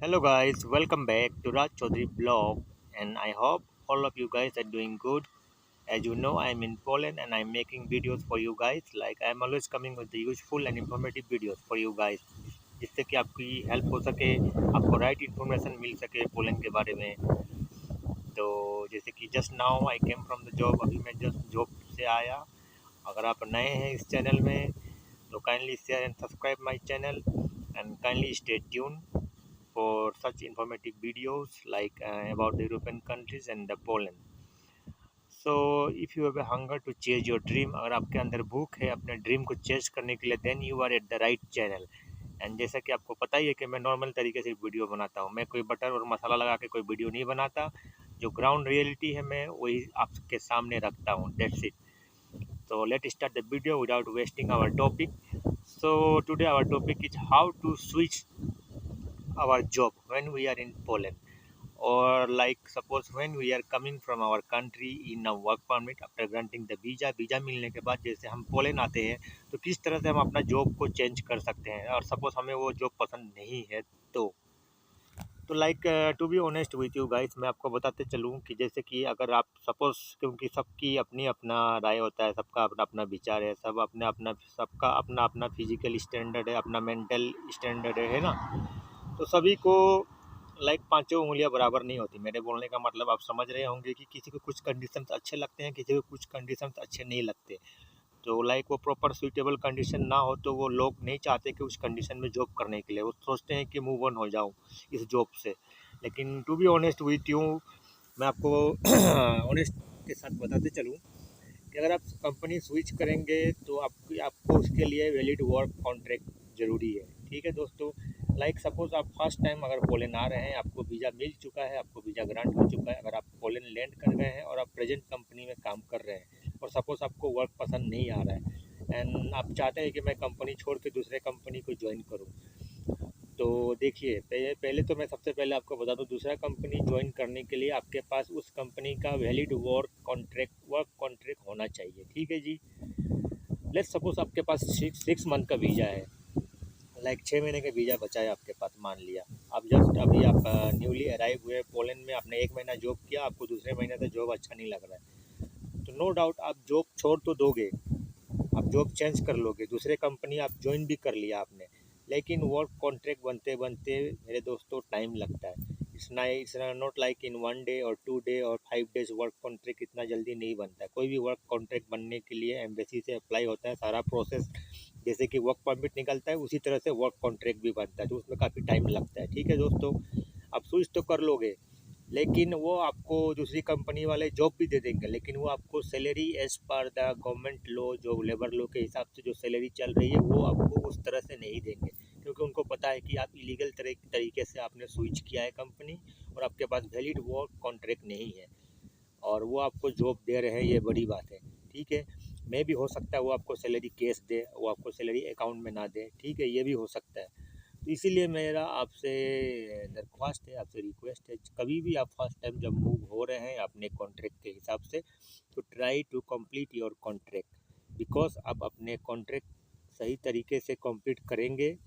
Hello guys, welcome back to Raj Chaudhary blog and I hope all of you guys are doing good. As you know, I'm in Poland and I'm making videos for you guys. Like I'm always coming with the useful and informative videos for you guys. जिससे कि आपकी help हो सके, आपको right information मिल सके Poland के बारे में। तो जैसे कि just now I came from the job, अभी मैं जस्ट जॉब से आया। अगर आप नए हैं इस चैनल में तो kindly share and subscribe my channel and kindly stay tuned for such informative videos like about the European countries and the Poland. So if you have a hunger to chase your dream, अगर आपके अंदर भूख है अपने dream को chess करने के लिए, then you are at the right channel. And जैसा कि आपको पता ही है कि मैं नॉर्मल तरीके से वीडियो बनाता हूँ, मैं कोई बटर और मसाला लगा के कोई वीडियो नहीं बनाता। जो ग्राउंड रियलिटी है मैं वही आपके सामने रखता हूँ, that's it. So let's start the video without wasting our topic. So today our topic is how to switch our job when we are in Poland, or like suppose when we are coming from our country in a work permit after granting the visa मिलने के बाद जैसे हम Poland आते हैं तो किस तरह से हम अपना जॉब को चेंज कर सकते हैं, और सपोज हमें वो जॉब पसंद नहीं है तो like to be honest with you guys, मैं आपको बताते चलूँ कि जैसे कि अगर आप सपोज, क्योंकि सबकी अपनी अपना राय होता है, सबका अपना अपना विचार है, सबका अपना अपना फिजिकल स्टैंडर्ड है, अपना मेंटल स्टैंडर्ड है ना। तो सभी को लाइक पांचों उंगलियां बराबर नहीं होती। मेरे बोलने का मतलब आप समझ रहे होंगे कि किसी को कुछ कंडीशंस अच्छे लगते हैं, किसी को कुछ कंडीशंस अच्छे नहीं लगते। तो लाइक वो प्रॉपर सुइटेबल कंडीशन ना हो तो वो लोग नहीं चाहते कि उस कंडीशन में जॉब करने के लिए, वो सोचते हैं कि मूव ऑन हो जाऊँ इस जॉब से। लेकिन to be honest with you, मैं आपको ऑनेस्ट के साथ बताते चलूँ कि अगर आप कंपनी स्विच करेंगे तो आपको उसके लिए वैलिड वर्क कॉन्ट्रैक्ट ज़रूरी है। ठीक है दोस्तों, लाइक सपोज आप फर्स्ट टाइम अगर पोलैंड आ रहे हैं, आपको वीज़ा मिल चुका है, आपको वीज़ा ग्रांट हो चुका है, अगर आप पोलैंड लैंड कर गए हैं और आप प्रेजेंट कंपनी में काम कर रहे हैं और सपोज आपको वर्क पसंद नहीं आ रहा है एंड आप चाहते हैं कि मैं कंपनी छोड़ के दूसरे कंपनी को ज्वाइन करूँ, तो देखिए पहले तो मैं सबसे पहले आपको बता दूं, दूसरा कंपनी ज्वाइन करने के लिए आपके पास उस कंपनी का वैलिड वर्क कॉन्ट्रैक्ट होना चाहिए। ठीक है जी। लेट्स सपोज आपके पास 6 मंथ का वीज़ा है, लाइक 6 महीने का वीज़ा बचा है आपके पास, मान लिया आप जस्ट अभी आप न्यूली अराइव हुए पोलैंड में, आपने 1 महीना जॉब किया, आपको दूसरे महीने से जॉब अच्छा नहीं लग रहा है, तो नो डाउट आप जॉब छोड़ तो दोगे, आप जॉब चेंज कर लोगे, दूसरे कंपनी आप ज्वाइन भी कर लिया आपने, लेकिन वर्क कॉन्ट्रैक्ट बनते बनते मेरे दोस्तों टाइम लगता है। It's not like in 1 day और 2 डे और 5 डेज वर्क कॉन्ट्रैक्ट इतना जल्दी नहीं बनता है। कोई भी वर्क कॉन्ट्रैक्ट बनने के लिए एम्बेसी से अप्लाई होता है, सारा प्रोसेस जैसे कि वर्क परमिट निकलता है उसी तरह से वर्क कॉन्ट्रैक्ट भी बनता है, तो उसमें काफ़ी टाइम लगता है। ठीक है दोस्तों, आप स्विच तो कर लोगे, लेकिन वो आपको दूसरी कंपनी वाले जॉब भी दे देंगे, लेकिन वो आपको salary as per the government law, जो लेबर लॉ के हिसाब से जो सैलरी चल रही है वो आपको उस तरह से नहीं देंगे, क्योंकि उनको पता है कि आप इलीगल तरीके से आपने स्विच किया है कंपनी और आपके पास वैलिड वर्क कॉन्ट्रैक्ट नहीं है और वो आपको जॉब दे रहे हैं, ये बड़ी बात है। ठीक है, मे भी हो सकता है वो आपको सैलरी कैश दे, वो आपको सैलरी अकाउंट में ना दे, ठीक है, ये भी हो सकता है। तो इसीलिए मेरा आपसे दरख्वास्त है, आपसे रिक्वेस्ट है, कभी भी आप फर्स्ट टाइम जब मूव हो रहे हैं अपने कॉन्ट्रैक्ट के हिसाब से, तो try to complete your contract, because आप अपने कॉन्ट्रैक्ट सही तरीके से कंप्लीट करेंगे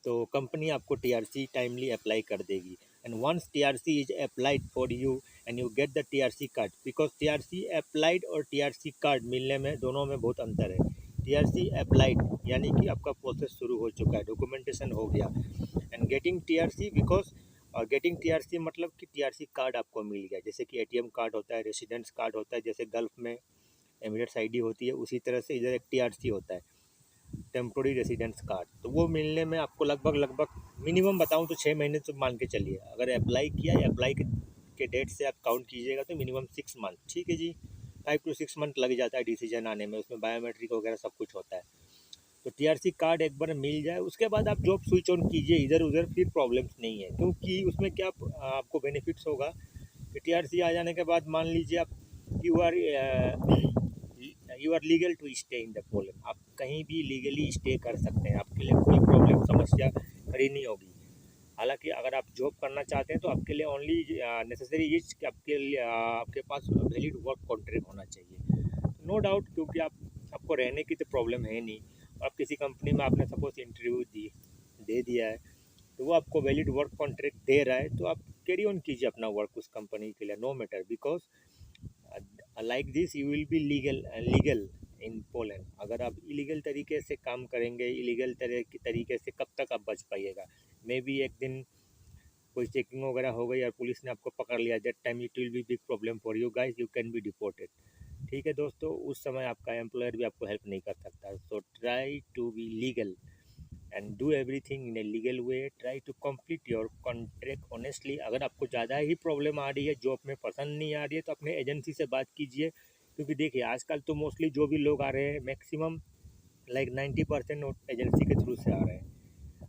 तो कंपनी आपको टीआरसी टाइमली अप्लाई कर देगी। And once TRC is applied for you and you get the TRC card, because TRC applied और टीआरसी कार्ड मिलने में दोनों में बहुत अंतर है। टीआरसी अप्लाइड यानी कि आपका प्रोसेस शुरू हो चुका है, डॉक्यूमेंटेशन हो गया, एंड गेटिंग टीआरसी बिकॉज, और गेटिंग टीआरसी मतलब कि टीआरसी कार्ड आपको मिल गया, जैसे कि एटीएम कार्ड होता है, रेसिडेंस कार्ड होता है, जैसे गल्फ में एमिरेट्स आईडी होती है, उसी तरह से इधर एक टीआरसी होता है, टेम्पोरी रेसिडेंस कार्ड। तो वो मिलने में आपको लगभग मिनिमम बताऊं तो 6 महीने तो मान के चलिए, अगर अप्लाई किया या अप्लाई के डेट से आप काउंट कीजिएगा तो मिनिमम 6 मंथ, ठीक है जी, 5 to 6 मंथ लग जाता है डिसीजन आने में, उसमें बायोमेट्रिक वगैरह सब कुछ होता है। तो टीआरसी कार्ड एक बार मिल जाए उसके बाद आप जॉब स्विच ऑन कीजिए इधर उधर, फिर प्रॉब्लम्स नहीं है, क्योंकि उसमें क्या आपको बेनिफिट्स होगा कि टीआरसी आ जाने के बाद मान लीजिए आप you are legal to stay in the Poland, आप कहीं भी लीगली स्टे कर सकते हैं, आपके लिए कोई प्रॉब्लम समस्या खड़ी नहीं होगी। हालांकि अगर आप जॉब करना चाहते हैं तो आपके लिए ओनली नेसेसरी इज कि आपके पास वैलिड वर्क कॉन्ट्रैक्ट होना चाहिए, नो डाउट, क्योंकि आपको रहने की तो प्रॉब्लम है नहीं, और आप किसी कंपनी में आपने सपोज इंटरव्यू दे दिया है, तो वो आपको वैलिड वर्क कॉन्ट्रैक्ट दे रहा है, तो आप कैरी ऑन कीजिए अपना वर्क उस कंपनी के लिए, no matter, because like this you will be legal in Poland. अगर आप इलीगल तरीके से काम करेंगे, इलीगल तरीके से कब तक आप बच पाइएगा? मे बी एक दिन कोई चेकिंग वगैरह हो गई और पुलिस ने आपको पकड़ लिया, that time it will be big problem for you guys, you can be deported. ठीक है दोस्तों, उस समय आपका एम्प्लॉयर भी आपको हेल्प नहीं कर सकता। So try to be legal and do everything in a legal way, try to complete your contract honestly. अगर आपको ज़्यादा ही प्रॉब्लम आ रही है, जॉब में पसंद नहीं आ रही है, तो अपने एजेंसी से बात कीजिए, क्योंकि देखिए आजकल तो मोस्टली जो भी लोग आ रहे हैं मैक्सिमम लाइक 90% एजेंसी के थ्रू से आ रहे हैं,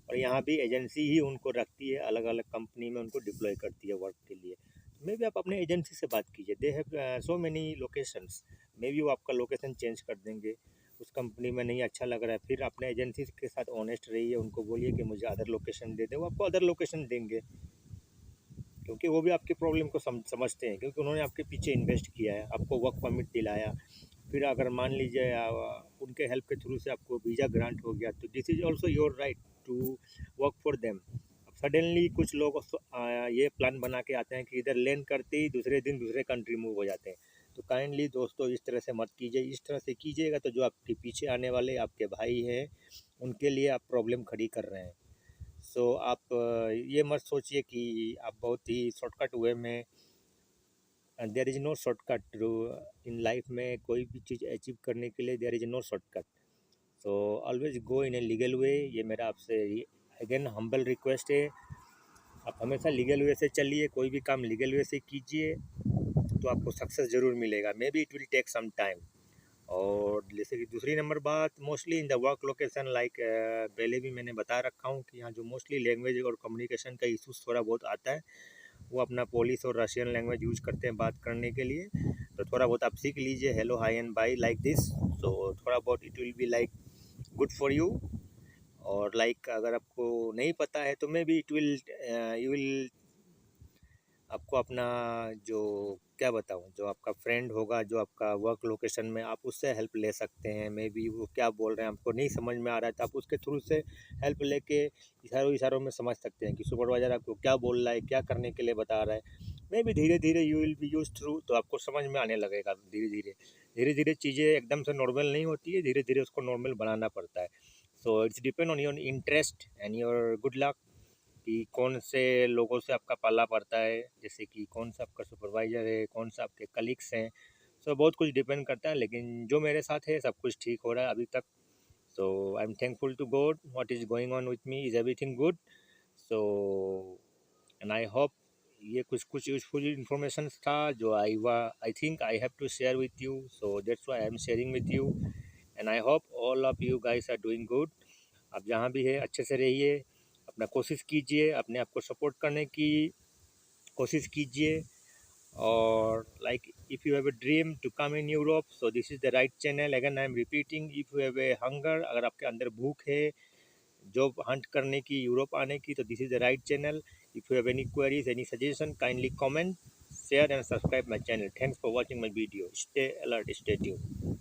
और यहाँ भी एजेंसी ही उनको रखती है, अलग अलग कंपनी में उनको डिप्लॉय करती है वर्क के लिए। मे बी आप अपने एजेंसी से बात कीजिए, they have so many locations, may be वो आपका लोकेशन चेंज कर देंगे। उस कंपनी में नहीं अच्छा लग रहा है, फिर अपने एजेंसी के साथ ऑनेस्ट रहिए, उनको बोलिए कि मुझे अदर लोकेशन दे दे, वो आपको अदर लोकेशन देंगे, क्योंकि वो भी आपकी प्रॉब्लम को समझते हैं, क्योंकि उन्होंने आपके पीछे इन्वेस्ट किया है, आपको वर्क परमिट दिलाया। फिर अगर मान लीजिए उनके हेल्प के थ्रू से आपको वीज़ा ग्रांट हो गया, तो this is also your right to work for them. अब सडनली कुछ लोग ये प्लान बना के आते हैं कि इधर लैंड करते ही दूसरे दिन दूसरे कंट्री मूव हो जाते हैं। तो काइंडली दोस्तों इस तरह से मत कीजिए, इस तरह से कीजिएगा तो जो आपके पीछे आने वाले आपके भाई हैं उनके लिए आप प्रॉब्लम खड़ी कर रहे हैं। सो आप ये मत सोचिए कि आप बहुत ही शॉर्टकट वे में, there is no shortcut in life में, कोई भी चीज़ अचीव करने के लिए there is no shortcut. So always go in a legal way, ये मेरा आपसे अगेन हम्बल रिक्वेस्ट है। आप हमेशा लीगल वे से चलिए, कोई भी काम लीगल वे से कीजिए तो आपको सक्सेस ज़रूर मिलेगा, maybe it will take some time. और जैसे कि दूसरी नंबर बात, mostly in the work location like पहले भी मैंने बता रखा हूँ कि यहाँ जो मोस्टली लैंग्वेज और कम्युनिकेशन का इशूज़ थोड़ा बहुत आता है, वो अपना पोलिश और रशियन लैंग्वेज यूज करते हैं बात करने के लिए। तो थोड़ा बहुत आप सीख लीजिए, hello hi and by like this, तो थोड़ा बहुत it will be like good for you. और लाइक अगर आपको नहीं पता है तो may be it will you will आपको अपना जो क्या बताऊं, जो आपका फ्रेंड होगा जो आपका वर्क लोकेशन में, आप उससे हेल्प ले सकते हैं। मे बी वो क्या बोल रहे हैं आपको नहीं समझ में आ रहा है, तो आप उसके थ्रू से हेल्प लेके इशारों इशारों में समझ सकते हैं कि सुपरवाइजर आपको क्या बोल रहा है, क्या करने के लिए बता रहा है। मे बी धीरे धीरे you will B use through, तो आपको समझ में आने लगेगा। धीरे धीरे धीरे धीरे चीज़ें एकदम से नॉर्मल नहीं होती है, धीरे धीरे उसको नॉर्मल बनाना पड़ता है। So it's depend on your interest and your good luck कि कौन से लोगों से आपका पाला पड़ता है, जैसे कि कौन सा आपका सुपरवाइज़र है, कौन सा आपके कलीग्स हैं। सो बहुत कुछ डिपेंड करता है, लेकिन जो मेरे साथ है सब कुछ ठीक हो रहा है अभी तक। So I am thankful to God, what is going on with me is everything good. So and I hope ये कुछ कुछ यूजफुल इन्फॉर्मेशन था जो I think I have to share with you, so that's why I am sharing with you. And I hope all of you guys are doing good. आप जहाँ भी है अच्छे से रहिए, अपना कोशिश कीजिए, अपने आप को सपोर्ट करने की कोशिश कीजिए। और like if you have a dream to come in Europe, so this is the right channel. Again I am repeating, if you have a hunger, अगर आपके अंदर भूख है जॉब हंट करने की, यूरोप आने की, तो this is the right channel. If you have any queries, any suggestion, kindly comment, share and subscribe my channel. Thanks for watching my video. Stay alert, stay tuned.